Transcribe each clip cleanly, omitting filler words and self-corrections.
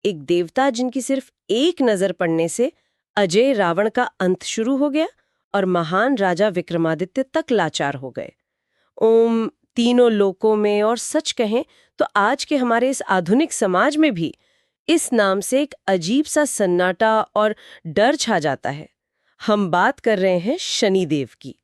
एक देवता जिनकी सिर्फ एक नजर पड़ने से अजय रावण का अंत शुरू हो गया और महान राजा विक्रमादित्य तक लाचार हो गए। तीनों लोकों में, और सच कहें तो आज के हमारे इस आधुनिक समाज में भी इस नाम से एक अजीब सा सन्नाटा और डर छा जाता है। हम बात कर रहे हैं शनिदेव की।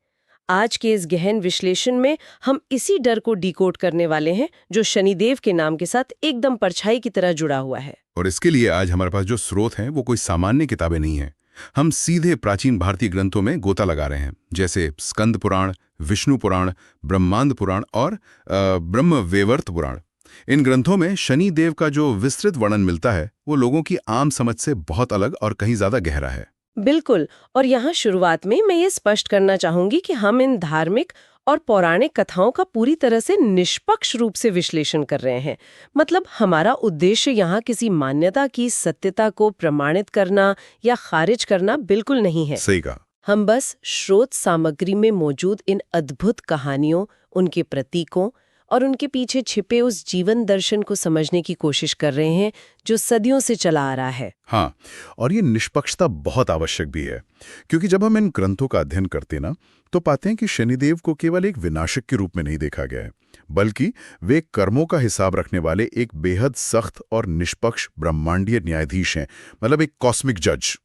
आज के इस गहन विश्लेषण में हम इसी डर को डिकोड करने वाले हैं जो शनिदेव के नाम के साथ एकदम परछाई की तरह जुड़ा हुआ है। और इसके लिए आज हमारे पास जो स्रोत हैं वो कोई सामान्य किताबें नहीं हैं। हम सीधे प्राचीन भारतीय ग्रंथों में गोता लगा रहे हैं, जैसे स्कंद पुराण, विष्णु पुराण, ब्रह्मांड पुराण और ब्रह्मवैवर्त पुराण। इन ग्रंथों में शनि देव का जो विस्तृत वर्णन मिलता है वो लोगों की आम समझ से बहुत अलग और कहीं ज्यादा गहरा है। बिल्कुल। और यहाँ शुरुआत में मैं ये स्पष्ट करना चाहूंगी कि हम इन धार्मिक और पौराणिक कथाओं का पूरी तरह से निष्पक्ष रूप से विश्लेषण कर रहे हैं। मतलब हमारा उद्देश्य यहाँ किसी मान्यता की सत्यता को प्रमाणित करना या खारिज करना बिल्कुल नहीं है। सही कहा। हम बस स्रोत सामग्री में मौजूद इन अद्भुत कहानियों, उनके प्रतीकों और उनके पीछे छिपे उस जीवन दर्शन को समझने की कोशिश कर रहे हैं जो सदियों से चला आ रहा है। हाँ, और ये निष्पक्षता बहुत आवश्यक भी है, क्योंकि जब हम इन ग्रंथों का अध्ययन करते ना तो पाते हैं कि शनिदेव को केवल एक विनाशक के रूप में नहीं देखा गया है, बल्कि वे कर्मों का हिसाब रखने वाले एक बेहद सख्त और निष्पक्ष ब्रह्मांडीय न्यायाधीश हैं। मतलब एक कॉस्मिक जज।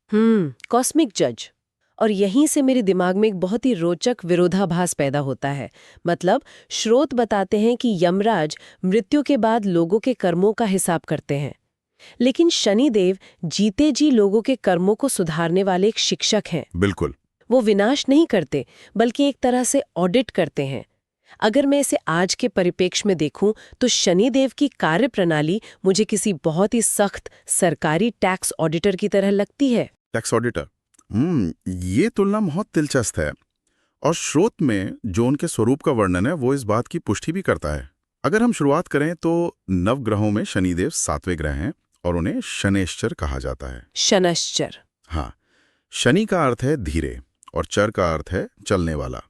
कॉस्मिक जज। और यहीं से मेरे दिमाग में एक बहुत ही रोचक विरोधाभास पैदा होता है। मतलब स्रोत बताते हैं कि यमराज मृत्यु के बाद लोगों के कर्मों का हिसाब करते हैं, लेकिन शनिदेव जीते जी लोगों के कर्मों को सुधारने वाले एक शिक्षक हैं। बिल्कुल। वो विनाश नहीं करते, बल्कि एक तरह से ऑडिट करते हैं। अगर मैं इसे आज के परिप्रेक्ष्य में देखूं तो शनिदेव की कार्यप्रणाली मुझे किसी बहुत ही सख्त सरकारी टैक्स ऑडिटर की तरह लगती है। टैक्स ऑडिटर, ये तुलना बहुत दिलचस्प है। और स्रोत में जो उनके स्वरूप का वर्णन है वो इस बात की पुष्टि भी करता है। अगर हम शुरुआत करें तो नवग्रहों में शनिदेव 7वें ग्रह हैं और उन्हें शनैश्चर कहा जाता है। शनैश्चर। हाँ, शनि का अर्थ है धीरे और चर का अर्थ है चलने वाला।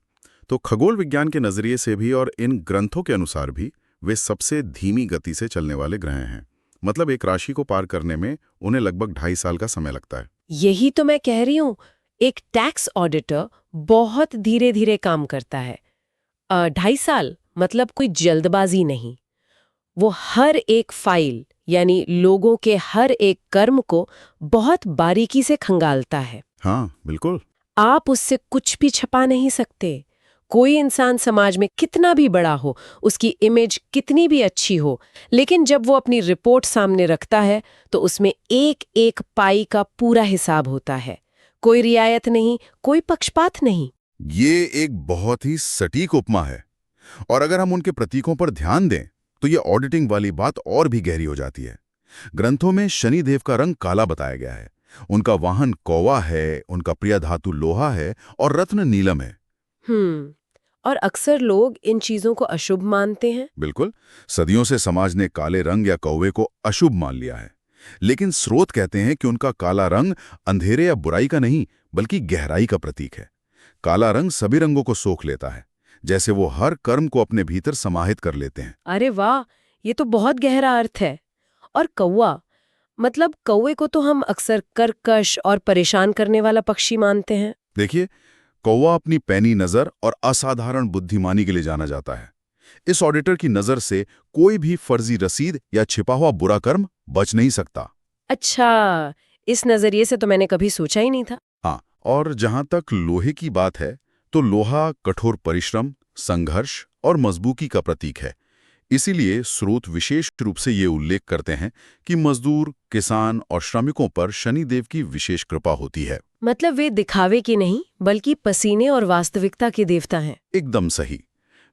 तो खगोल विज्ञान के नजरिए से भी और इन ग्रंथों के अनुसार भी वे सबसे धीमी गति से चलने वाले ग्रह हैं। मतलब एक राशि को पार करने में उन्हें लगभग 2.5 साल का समय लगता है। यही तो मैं कह रही हूँ, एक टैक्स ऑडिटर बहुत धीरे धीरे काम करता है। 2.5 साल मतलब कोई जल्दबाजी नहीं। वो हर एक फाइल यानी लोगों के हर एक कर्म को बहुत बारीकी से खंगालता है। हाँ, बिल्कुल। आप उससे कुछ भी छपा नहीं सकते। कोई इंसान समाज में कितना भी बड़ा हो, उसकी इमेज कितनी भी अच्छी हो, लेकिन जब वो अपनी रिपोर्ट सामने रखता है तो उसमें एक एक पाई का पूरा हिसाब होता है। कोई रियायत नहीं, कोई पक्षपात नहीं। ये एक बहुत ही सटीक उपमा है। और अगर हम उनके प्रतीकों पर ध्यान दें तो ये ऑडिटिंग वाली बात और भी गहरी हो जाती है। ग्रंथों में शनिदेव का रंग काला बताया गया है, उनका वाहन कौवा है, उनका प्रिय धातु लोहा है और रत्न नीलम है। और अक्सर लोग इन चीजों को अशुभ मानते हैं। बिल्कुल, सदियों से समाज ने काले रंग या कौवे को अशुभ मान लिया है। लेकिन स्रोत कहते हैं कि उनका काला रंग अंधेरे या बुराई का नहीं बल्कि गहराई का प्रतीक है। काला रंग सभी रंगों को सोख लेता है, जैसे वो हर कर्म को अपने भीतर समाहित कर लेते हैं। अरे वाह, ये तो बहुत गहरा अर्थ है। और कौवा, मतलब कौवे को तो हम अक्सर कर्कश और परेशान करने वाला पक्षी मानते हैं। देखिए, कौवा अपनी पैनी नजर और असाधारण बुद्धिमानी के लिए जाना जाता है। इस ऑडिटर की नजर से कोई भी फर्जी रसीद या छिपा हुआ बुरा कर्म बच नहीं सकता। अच्छा, इस नजरिए से तो मैंने कभी सोचा ही नहीं था। हाँ, और जहां तक लोहे की बात है तो लोहा कठोर परिश्रम, संघर्ष और मजबूती का प्रतीक है। इसीलिए स्रोत विशेष रूप से ये उल्लेख करते हैं कि मजदूर, किसान और श्रमिकों पर शनिदेव की विशेष कृपा होती है। मतलब वे दिखावे की नहीं बल्कि पसीने और वास्तविकता के देवता हैं। एकदम सही।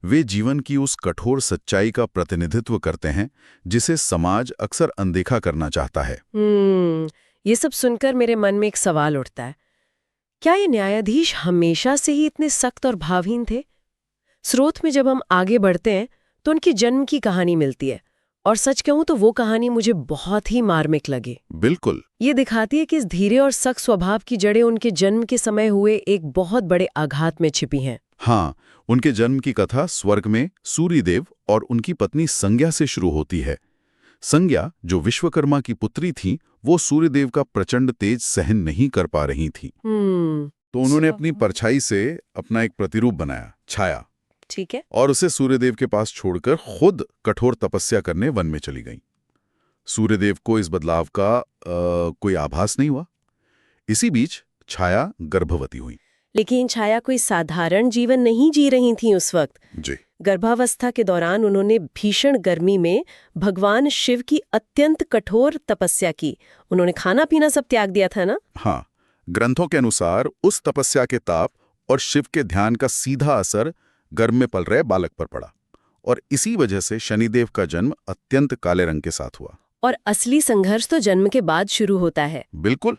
वे जीवन की उस कठोर सच्चाई का प्रतिनिधित्व करते हैं जिसे समाज अक्सर अनदेखा करना चाहता है। ये सब सुनकर मेरे मन में एक सवाल उठता है, क्या ये न्यायाधीश हमेशा से ही इतने सख्त और भावहीन थे? स्रोत में जब हम आगे बढ़ते हैं तो उनकी जन्म की कहानी मिलती है, और सच कहूं तो वो कहानी मुझे बहुत ही मार्मिक लगी। बिल्कुल। ये दिखाती है कि इस धीरे और सख्त स्वभाव की जड़ें उनके जन्म के समय हुए एक बहुत बड़े आघात में छिपी हैं। हाँ, उनके जन्म की कथा स्वर्ग में सूर्यदेव और उनकी पत्नी संज्ञा से शुरू होती है। संज्ञा, जो विश्वकर्मा की पुत्री थी, वो सूर्यदेव का प्रचंड तेज सहन नहीं कर पा रही थी। तो उन्होंने अपनी परछाई से अपना एक प्रतिरूप बनाया, छाया, ठीक है। और उसे सूर्यदेव के पास छोड़कर खुद कठोर तपस्या करने वन में चली गईं। सूर्यदेव को इस बदलाव का कोई आभास नहीं हुआ। इसी बीच छाया गर्भवती हुई। लेकिन छाया कोई साधारण जीवन नहीं जी रही थी उस वक्त। जी, गर्भावस्था के दौरान उन्होंने भीषण गर्मी में भगवान शिव की अत्यंत कठोर तपस्या की। उन्होंने खाना पीना सब त्याग दिया था ना? हाँ। ग्रंथों के अनुसार उस तपस्या के ताप और शिव के ध्यान का सीधा असर गर्भ में पल रहे बालक पर पड़ा, और इसी वजह से शनिदेव का जन्म अत्यंत काले रंग के साथ हुआ। और असली संघर्ष तो जन्म के बाद शुरू होता है। बिल्कुल।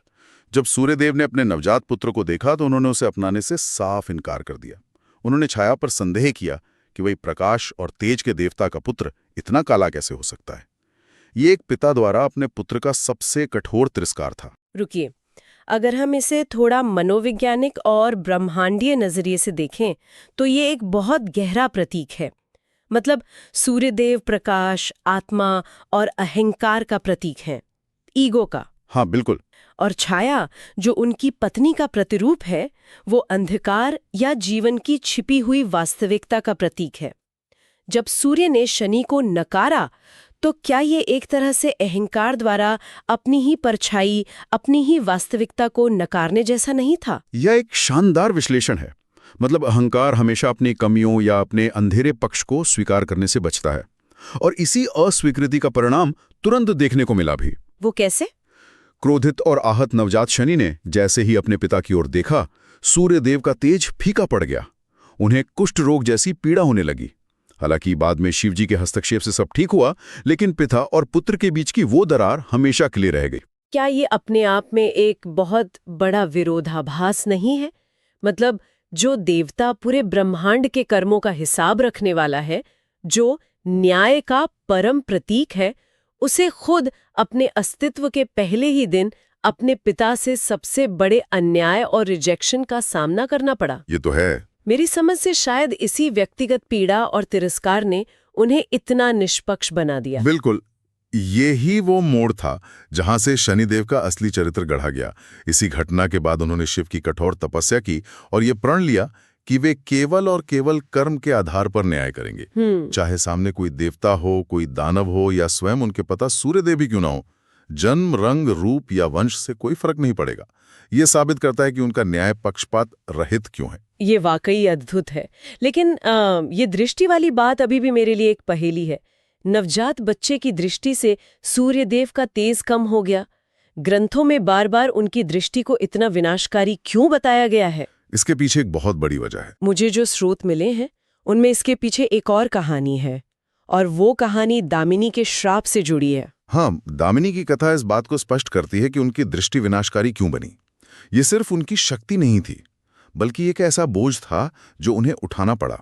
जब सूर्यदेव ने अपने नवजात पुत्र को देखा तो उन्होंने उसे अपनाने से साफ इनकार कर दिया। उन्होंने छाया पर संदेह किया कि वही प्रकाश और तेज के देवता का पुत्र इतना काला कैसे हो सकता है। ये एक पिता द्वारा अपने पुत्र का सबसे कठोर तिरस्कार था। रुकिए, अगर हम इसे थोड़ा मनोवैज्ञानिक और ब्रह्मांडीय नजरिए से देखें तो ये एक बहुत गहरा प्रतीक है। मतलब सूर्यदेव प्रकाश, आत्मा और अहंकार का प्रतीक है, ईगो का। हाँ, बिल्कुल। और छाया, जो उनकी पत्नी का प्रतिरूप है, वो अंधकार या जीवन की छिपी हुई वास्तविकता का प्रतीक है। जब सूर्य ने शनि को नकारा तो क्या ये एक तरह से अहंकार द्वारा अपनी ही परछाई, अपनी ही वास्तविकता को नकारने जैसा नहीं था? यह एक शानदार विश्लेषण है। मतलब अहंकार हमेशा अपनी कमियों या अपने अंधेरे पक्ष को स्वीकार करने से बचता है, और इसी अस्वीकृति का परिणाम तुरंत देखने को मिला भी। वो कैसे? क्रोधित और आहत नवजात शनि ने जैसे ही अपने पिता की ओर देखा, सूर्यदेव का तेज फीका पड़ गया। उन्हें कुष्ठ रोग जैसी पीड़ा होने लगी। हालांकि बाद में शिवजी के हस्तक्षेप से सब ठीक हुआ, लेकिन पिता और पुत्र के बीच की वो दरार हमेशा के लिए रह गई। क्या ये अपने आप में एक बहुत बड़ा विरोधाभास नहीं है? मतलब जो देवता पूरे ब्रह्मांड के कर्मों का हिसाब रखने वाला है, जो न्याय का परम प्रतीक है, उसे खुद अपने अस्तित्व के पहले ही दिन अपने पिता से सबसे बड़े अन्याय और रिजेक्शन का सामना करना पड़ा। ये तो है। मेरी समझ से शायद इसी व्यक्तिगत पीड़ा और तिरस्कार ने उन्हें इतना निष्पक्ष बना दिया। बिल्कुल, ये ही वो मोड़ था जहां से शनिदेव का असली चरित्र गढ़ा गया। इसी घटना के बाद उन्होंने शिव की कठोर तपस्या की और ये प्रण लिया कि वे केवल और केवल कर्म के आधार पर न्याय करेंगे। चाहे सामने कोई देवता हो, कोई दानव हो, या स्वयं उनके पिता सूर्यदेव ही क्यों ना हो, जन्म, रंग, रूप या वंश से कोई फर्क नहीं पड़ेगा। ये साबित करता है कि उनका न्याय पक्षपात रहित क्यों है। ये वाकई अद्भुत है। लेकिन ये दृष्टि वाली बात अभी भी मेरे लिए एक पहेली है। नवजात बच्चे की दृष्टि से सूर्यदेव का तेज कम हो गया। ग्रंथों में बार बार उनकी दृष्टि को इतना विनाशकारी क्यों बताया गया है? इसके पीछे एक बहुत बड़ी वजह है। मुझे जो स्रोत मिले हैं उनमें इसके पीछे एक और कहानी है, और वो कहानी दामिनी के श्राप से जुड़ी है। हाँ, दामिनी की कथा इस बात को स्पष्ट करती है कि उनकी दृष्टि विनाशकारी क्यों बनी। ये सिर्फ उनकी शक्ति नहीं थी, बल्कि एक ऐसा बोझ था जो उन्हें उठाना पड़ा।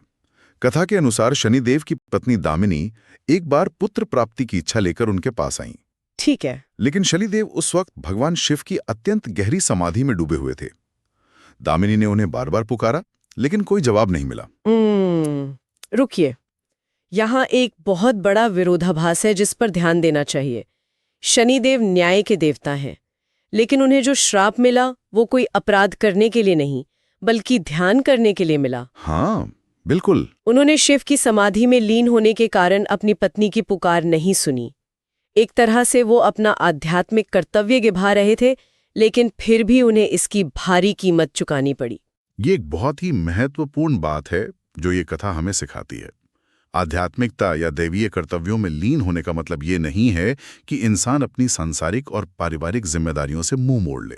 कथा के अनुसार शनिदेव की पत्नी दामिनी एक बार पुत्र प्राप्ति की इच्छा लेकर उनके पास आईं। ठीक है। लेकिन शनिदेव उस वक्त भगवान शिव की अत्यंत गहरी समाधि में डूबे हुए थे। दामिनी ने उन्हें बार बार पुकारा, लेकिन कोई जवाब नहीं मिला। रुकिए, यहाँ एक बहुत बड़ा विरोधाभास है जिस पर ध्यान देना चाहिए। शनिदेव न्याय के देवता हैं, लेकिन उन्हें जो श्राप मिला वो कोई अपराध करने के लिए नहीं, बल्कि ध्यान करने के लिए मिला। हाँ, बिल्कुल। उन्होंने शिव की समाधि में लीन होने के कारण अपनी पत्नी की पुकार नहीं सुनी। एक तरह से वो अपना आध्यात्मिक कर्तव्य निभा रहे थे, लेकिन फिर भी उन्हें इसकी भारी कीमत चुकानी पड़ी। ये एक बहुत ही महत्वपूर्ण बात है जो ये कथा हमें सिखाती है। आध्यात्मिकता या दैवीय कर्तव्यों में लीन होने का मतलब ये नहीं है कि इंसान अपनी सांसारिक और पारिवारिक जिम्मेदारियों से मुंह मोड़ ले।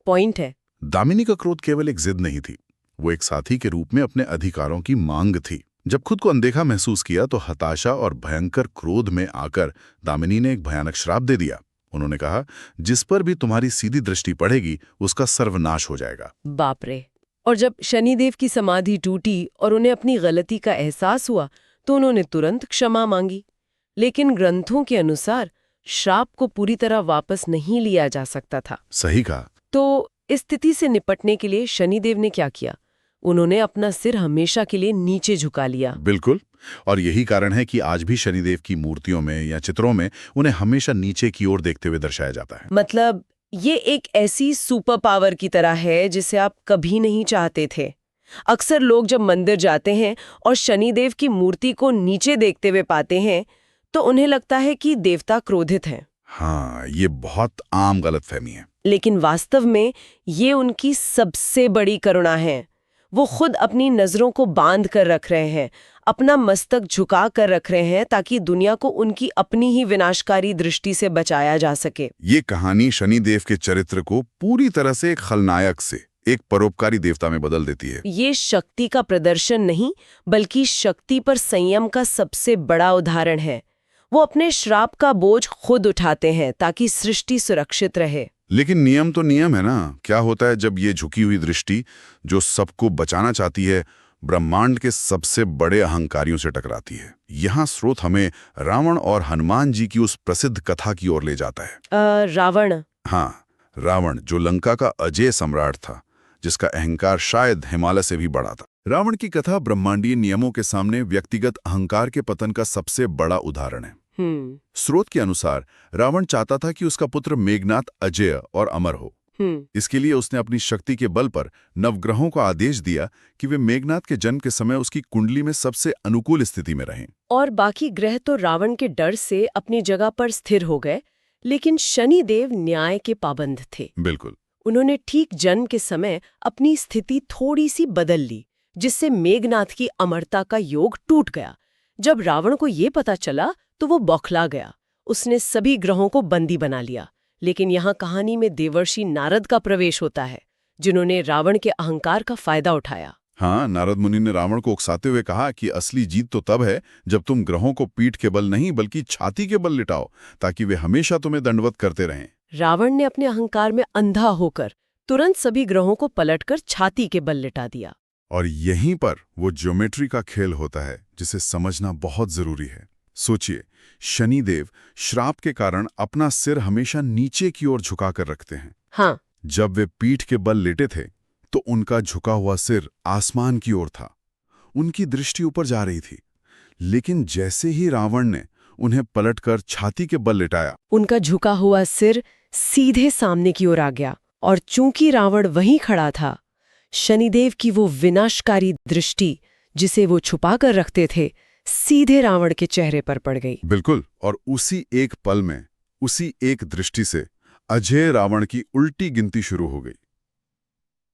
पॉइंट है। दामिनी का क्रोध केवल एक जिद नहीं थी, वो एक साथी के रूप में अपने अधिकारों की मांग थी। जब खुद को अनदेखा महसूस किया तो हताशा और भयंकर क्रोध में आकर दामिनी ने एक भयानक श्राप दे दिया। उन्होंने कहा, जिस पर भी तुम्हारी सीधी दृष्टि पड़ेगी उसका सर्वनाश हो जाएगा। बाप रे। और जब शनिदेव की समाधि टूटी और उन्हें अपनी गलती का एहसास हुआ तो उन्होंने तुरंत क्षमा मांगी। लेकिन ग्रंथों के अनुसार श्राप को पूरी तरह वापस नहीं लिया जा सकता था। सही कहा। तो इस स्थिति से निपटने के लिए शनिदेव ने क्या किया? उन्होंने अपना सिर हमेशा के लिए नीचे झुका लिया। बिल्कुल, और यही कारण है कि आज भी शनिदेव की मूर्तियों में या चित्रों में उन्हें हमेशा नीचे की ओर देखते हुए दर्शाया जाता है। मतलब ये एक ऐसी सुपर पावर की तरह है जिसे आप कभी नहीं चाहते थे। अक्सर लोग जब मंदिर जाते हैं और शनिदेव की मूर्ति को नीचे देखते हुए पाते हैं तो उन्हें लगता है कि देवता क्रोधित हैं। हाँ, ये बहुत आम गलतफहमी है। लेकिन वास्तव में ये उनकी सबसे बड़ी करुणा है। वो खुद अपनी नजरों को बांध कर रख रहे हैं, अपना मस्तक झुका कर रख रहे हैं ताकि दुनिया को उनकी अपनी ही विनाशकारी दृष्टि से बचाया जा सके। ये कहानी शनिदेव के चरित्र को पूरी तरह से एक खलनायक से एक परोपकारी देवता में बदल देती है। ये शक्ति का प्रदर्शन नहीं, बल्कि शक्ति पर संयम का सबसे बड़ा उदाहरण है। वो अपने श्राप का बोझ खुद उठाते हैं ताकि सृष्टि सुरक्षित रहे। लेकिन नियम तो नियम है ना। क्या होता है जब ये झुकी हुई दृष्टि जो सबको बचाना चाहती है ब्रह्मांड के सबसे बड़े अहंकारियों से टकराती है? यहाँ स्रोत हमें रावण और हनुमान जी की उस प्रसिद्ध कथा की ओर ले जाता है। रावण? हाँ, रावण जो लंका का अजेय सम्राट था, जिसका अहंकार शायद हिमालय से भी बड़ा था। रावण की कथा ब्रह्मांडीय नियमों के सामने व्यक्तिगत अहंकार के पतन का सबसे बड़ा उदाहरण है। स्रोत के अनुसार रावण चाहता था कि उसका पुत्र मेघनाथ अजेय और अमर हो। इसके लिए उसने अपनी शक्ति के बल पर नवग्रहों को आदेश दिया कि वे मेघनाथ के जन्म के समय उसकी कुंडली में सबसे अनुकूल स्थिति में रहें। और बाकी ग्रह तो रावण के डर से अपनी जगह पर स्थिर हो गए, लेकिन शनिदेव न्याय के पाबंद थे। बिल्कुल। उन्होंने ठीक जन्म के समय अपनी स्थिति थोड़ी सी बदल ली, जिससे मेघनाथ की अमरता का योग टूट गया। जब रावण को ये पता चला तो वो बौखला गया। उसने सभी ग्रहों को बंदी बना लिया। लेकिन यहाँ कहानी में देवर्षि नारद का प्रवेश होता है, जिन्होंने रावण के अहंकार का फायदा उठाया। हाँ, नारद मुनि ने रावण को उकसाते हुए कहा कि असली जीत तो तब है जब तुम ग्रहों को पीठ के बल नहीं बल्कि छाती के बल लिटाओ, ताकि वे हमेशा तुम्हें दंडवत करते रहें। रावण ने अपने अहंकार में अंधा होकर तुरंत सभी ग्रहों को पलटकर छाती के बल लिटा दिया। और यहीं पर वो ज्योमेट्री का खेल होता है जिसे समझना बहुत जरूरी है। सोचिए, शनिदेव श्राप के कारण अपना सिर हमेशा नीचे की ओर झुकाकर रखते हैं। हाँ। जब वे पीठ के बल लेटे थे तो उनका झुका हुआ सिर आसमान की ओर था। उनकी दृष्टि ऊपर जा रही थी। लेकिन जैसे ही रावण ने उन्हें पलटकर छाती के बल लिटाया, उनका झुका हुआ सिर सीधे सामने की ओर आ गया। और चूंकि रावण वहीं खड़ा था, शनिदेव की वो विनाशकारी दृष्टि जिसे वो छुपा कर रखते थे, सीधे रावण के चेहरे पर पड़ गई। बिल्कुल। और उसी एक पल में, उसी एक दृष्टि से अजेय रावण की उल्टी गिनती शुरू हो गई।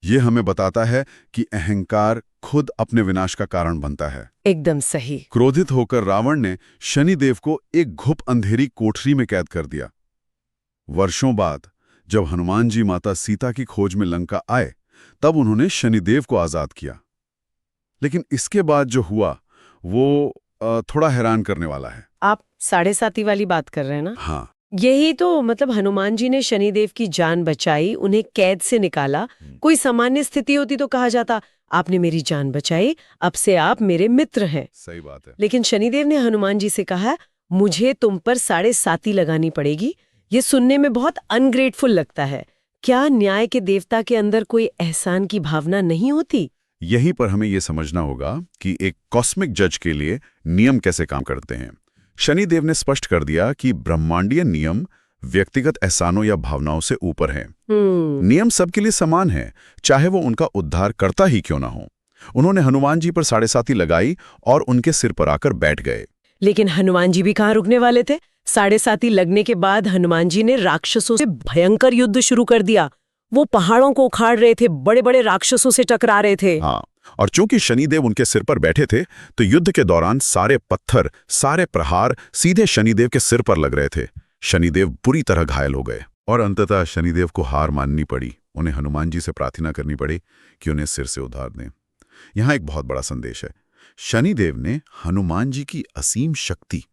ये हमें बताता है कि अहंकार खुद अपने विनाश का कारण बनता है। एकदम सही। क्रोधित होकर रावण ने शनिदेव को एक घुप अंधेरी कोठरी में कैद कर दिया। वर्षों बाद जब हनुमान जी माता सीता की खोज में लंका आए, तब उन्होंने शनिदेव को आजाद किया। लेकिन इसके बाद जो हुआ वो थोड़ा हैरान करने वाला है। आप 7.5 वाली बात कर रहे हैं ना? हाँ। यही तो मतलब हनुमान जी ने शनिदेव की जान बचाई, उन्हें कैद से निकाला। कोई सामान्य स्थिति होती तो कहा जाता, आपने मेरी जान बचाई, अब से आप मेरे मित्र हैं। सही बात है। लेकिन शनिदेव ने हनुमान जी से कहा, मुझे तुम पर 7.5 लगानी पड़ेगी। ये सुनने में बहुत अनग्रेटफुल लगता है। क्या न्याय के देवता के अंदर कोई एहसान की भावना नहीं होती? यहीं पर हमें यह समझना होगा कि एक कॉस्मिक जज के लिए नियम कैसे काम करते हैं। शनिदेव ने स्पष्ट कर दिया कि ब्रह्मांडीय नियम व्यक्तिगत एहसानों या भावनाओं से ऊपर हैं। नियम सबके लिए समान है, चाहे वो उनका उद्धार करता ही क्यों ना हो। उन्होंने हनुमान जी पर 7.5 लगाई और उनके सिर पर आकर बैठ गए। लेकिन हनुमान जी भी कहाँ रुकने वाले थे? 7.5 लगने के बाद हनुमान जी ने राक्षसों से भयंकर युद्ध शुरू कर दिया। वो पहाड़ों को उखाड़ रहे थे, बड़े बड़े राक्षसों से टकरा रहे थे। हाँ, और चूंकि शनिदेव उनके सिर पर बैठे थे, तो युद्ध के दौरान सारे पत्थर, सारे प्रहार सीधे शनिदेव के सिर पर लग रहे थे। शनिदेव बुरी तरह घायल हो गए और अंततः शनिदेव को हार माननी पड़ी। उन्हें हनुमान जी से प्रार्थना करनी पड़ी कि उन्हें सिर से उधार दें। यहाँ एक बहुत बड़ा संदेश है। शनिदेव ने हनुमान जी की असीम शक्ति,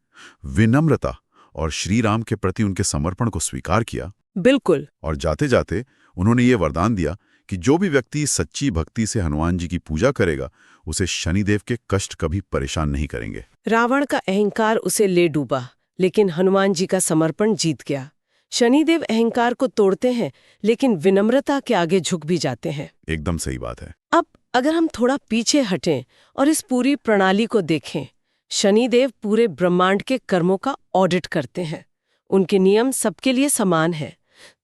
विनम्रता और श्री राम के प्रति उनके समर्पण को स्वीकार किया। बिल्कुल। और जाते जाते उन्होंने ये वरदान दिया कि जो भी व्यक्ति सच्ची भक्ति से हनुमान जी की पूजा करेगा, उसे शनिदेव के कष्ट कभी परेशान नहीं करेंगे। रावण का अहंकार उसे ले डूबा, लेकिन हनुमान जी का समर्पण जीत गया। शनिदेव अहंकार को तोड़ते हैं, लेकिन विनम्रता के आगे झुक भी जाते हैं। एकदम सही बात है। अब अगर हम थोड़ा पीछे हटें और इस पूरी प्रणाली को देखें, शनिदेव पूरे ब्रह्मांड के कर्मों का ऑडिट करते हैं। उनके नियम सबके लिए समान हैं।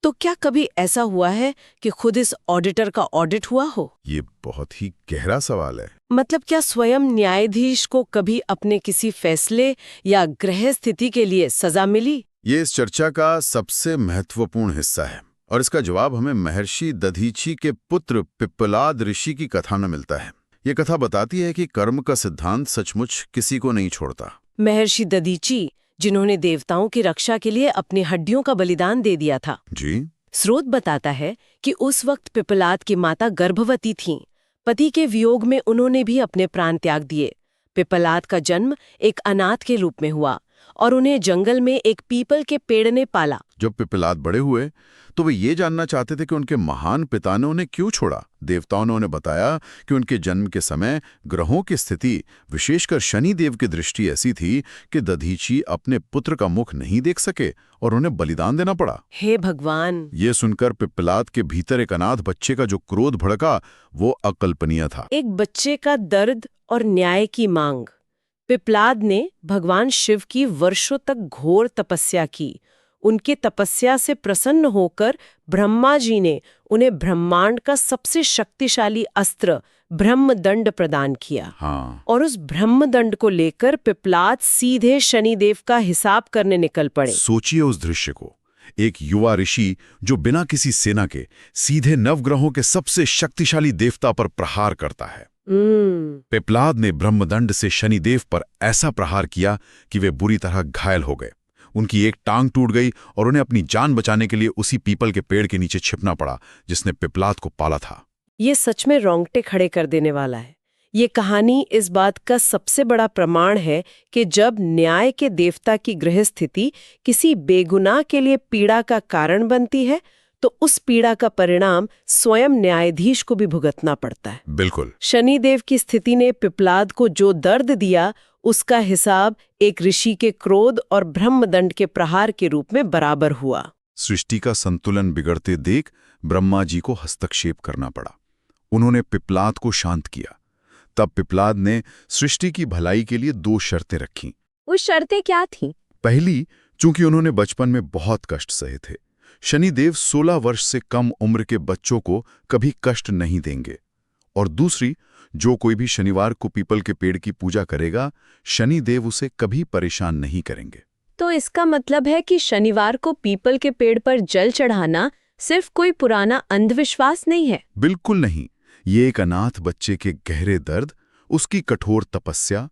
तो क्या कभी ऐसा हुआ है कि खुद इस ऑडिटर का ऑडिट हुआ हो? ये बहुत ही गहरा सवाल है। मतलब क्या स्वयं न्यायाधीश को कभी अपने किसी फैसले या ग्रह स्थिति के लिए सजा मिली? ये इस चर्चा का सबसे महत्वपूर्ण हिस्सा है और इसका जवाब हमें महर्षि दधीची के पुत्र पिप्पलाद ऋषि की कथा में मिलता है। ये कथा बताती है कि कर्म का सिद्धांत सचमुच किसी को नहीं छोड़ता। महर्षि दधीची, जिन्होंने देवताओं की रक्षा के लिए अपनी हड्डियों का बलिदान दे दिया था। जी। स्रोत बताता है कि उस वक्त पिप्पलाद की माता गर्भवती थीं। पति के वियोग में उन्होंने भी अपने प्राण त्याग दिए। पिप्पलाद का जन्म एक अनाथ के रूप में हुआ और उन्हें जंगल में एक पीपल के पेड़ ने पाला। जब पिप्पलाद बड़े हुए तो वे ये जानना चाहते थे कि उनके महान पिता ने उन्हें क्यों छोड़ा। देवताओं ने उन्हें बताया कि उनके जन्म के समय ग्रहों की स्थिति, विशेषकर शनि देव की दृष्टि ऐसी थी कि दधीची अपने पुत्र का मुख नहीं देख सके और उन्हें बलिदान देना पड़ा। हे भगवान! ये सुनकर पिप्पलाद के भीतर एक अनाथ बच्चे का जो क्रोध भड़का वो अकल्पनीय था। एक बच्चे का दर्द और न्याय की मांग। पिप्पलाद ने भगवान शिव की वर्षों तक घोर तपस्या की। उनके तपस्या से प्रसन्न होकर ब्रह्मा जी ने उन्हें ब्रह्मांड का सबसे शक्तिशाली अस्त्र ब्रह्मदंड प्रदान किया। हाँ। और उस ब्रह्मदंड को लेकर पिप्पलाद सीधे शनिदेव का हिसाब करने निकल पड़े। सोचिए उस दृश्य को। एक युवा ऋषि जो बिना किसी सेना के सीधे नवग्रहों के सबसे शक्तिशाली देवता पर प्रहार करता है। पिप्पलाद ने ब्रह्मदंड से शनिदेव पर ऐसा प्रहार किया कि वे बुरी तरह घायल हो गए। उनकी एक टांग टूट गई और उन्हें अपनी जान बचाने के लिए उसी पीपल के पेड़ के नीचे छिपना पड़ा जिसने पिप्पलाद को पाला था। ये सच में रोंगटे खड़े कर देने वाला है। ये कहानी इस बात का सबसे बड़ा प्रमाण है कि जब न्याय के देवता की ग्रह स्थिति किसी बेगुनाह के लिए पीड़ा का कारण बनती है तो उस पीड़ा का परिणाम स्वयं न्यायाधीश को भी भुगतना पड़ता है। बिल्कुल। शनिदेव की स्थिति ने पिप्पलाद को जो दर्द दिया उसका हिसाब एक ऋषि के क्रोध और ब्रह्मदंड के प्रहार के रूप में बराबर हुआ। सृष्टि का संतुलन बिगड़ते देख ब्रह्मा जी को हस्तक्षेप करना पड़ा। उन्होंने पिप्पलाद को शांत किया। तब पिप्पलाद ने सृष्टि की भलाई के लिए 2 शर्तें रखीं। वो शर्तें क्या थीं? पहली, चूंकि उन्होंने बचपन में बहुत कष्ट सहे थे, शनिदेव 16 वर्ष से कम उम्र के बच्चों को कभी कष्ट नहीं देंगे। और दूसरी, जो कोई भी शनिवार को पीपल के पेड़ की पूजा करेगा, शनिदेव उसे कभी परेशान नहीं करेंगे। तो इसका मतलब है कि शनिवार को पीपल के पेड़ पर जल चढ़ाना सिर्फ कोई पुराना अंधविश्वास नहीं है। बिल्कुल नहीं। ये एक अनाथ बच्चे के गहरे दर्द, उसकी कठोर तपस्या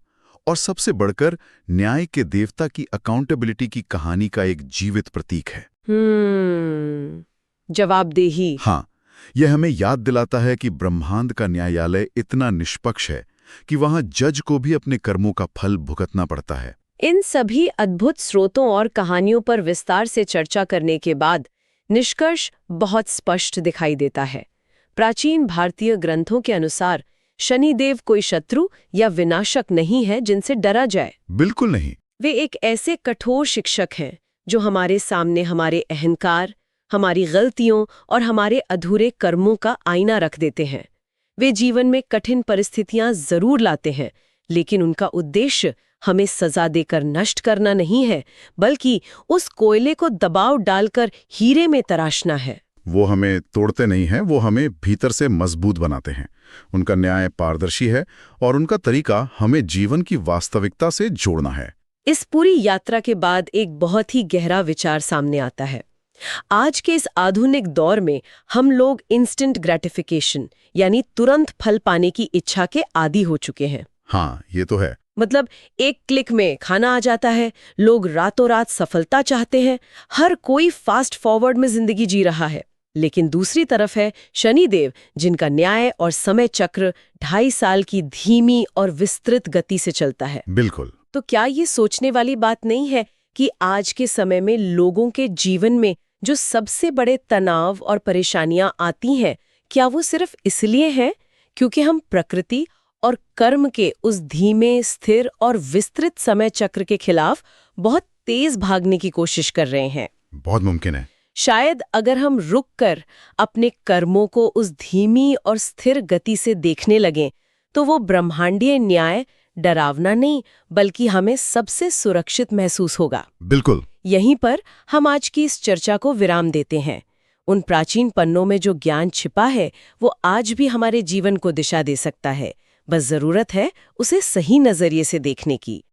और सबसे बढ़कर न्याय के देवता की अकाउंटेबिलिटी की कहानी का एक जीवित प्रतीक है। जवाबदेही। हाँ, यह हमें याद दिलाता है कि ब्रह्मांड का न्यायालय इतना निष्पक्ष है कि वहां जज को भी अपने कर्मों का फल भुगतना पड़ता है। इन सभी अद्भुत स्रोतों और कहानियों पर विस्तार से चर्चा करने के बाद निष्कर्ष बहुत स्पष्ट दिखाई देता है। प्राचीन भारतीय ग्रंथों के अनुसार शनिदेव कोई शत्रु या विनाशक नहीं है जिनसे डरा जाए। बिल्कुल नहीं। वे एक ऐसे कठोर शिक्षक हैं जो हमारे सामने हमारे अहंकार, हमारी गलतियों और हमारे अधूरे कर्मों का आईना रख देते हैं। वे जीवन में कठिन परिस्थितियां जरूर लाते हैं, लेकिन उनका उद्देश्य हमें सजा देकर नष्ट करना नहीं है, बल्कि उस कोयले को दबाव डालकर हीरे में तराशना है। वो हमें तोड़ते नहीं हैं, वो हमें भीतर से मजबूत बनाते हैं। उनका न्याय पारदर्शी है और उनका तरीका हमें जीवन की वास्तविकता से जोड़ना है। इस पूरी यात्रा के बाद एक बहुत ही गहरा विचार सामने आता है। आज के इस आधुनिक दौर में हम लोग इंस्टेंट ग्रेटिफिकेशन यानी तुरंत फल पाने की इच्छा के आदी हो चुके हैं। हाँ, ये तो है। मतलब एक क्लिक में खाना आ जाता है, लोग रातों रात सफलता चाहते हैं, हर कोई फास्ट फॉरवर्ड में जिंदगी जी रहा है। लेकिन दूसरी तरफ है शनिदेव, जिनका न्याय और समय चक्र 2.5 साल की धीमी और विस्तृत गति से चलता है। बिल्कुल। तो क्या ये सोचने वाली बात नहीं है कि आज के समय में लोगों के जीवन में जो सबसे बड़े तनाव और परेशानियां आती हैं, क्या वो सिर्फ इसलिए हैं क्योंकि हम प्रकृति और कर्म के उस धीमे, स्थिर और विस्तृत समय चक्र के खिलाफ बहुत तेज भागने की कोशिश कर रहे हैं? बहुत मुमकिन है। शायद अगर हम रुककर अपने कर्मों को उस धीमी और स्थिर गति से देखने लगें तो वो ब्रह्मांडीय न्याय डरावना नहीं बल्कि हमें सबसे सुरक्षित महसूस होगा। बिल्कुल। यहीं पर हम आज की इस चर्चा को विराम देते हैं। उन प्राचीन पन्नों में जो ज्ञान छिपा है वो आज भी हमारे जीवन को दिशा दे सकता है। बस जरूरत है उसे सही नजरिए से देखने की।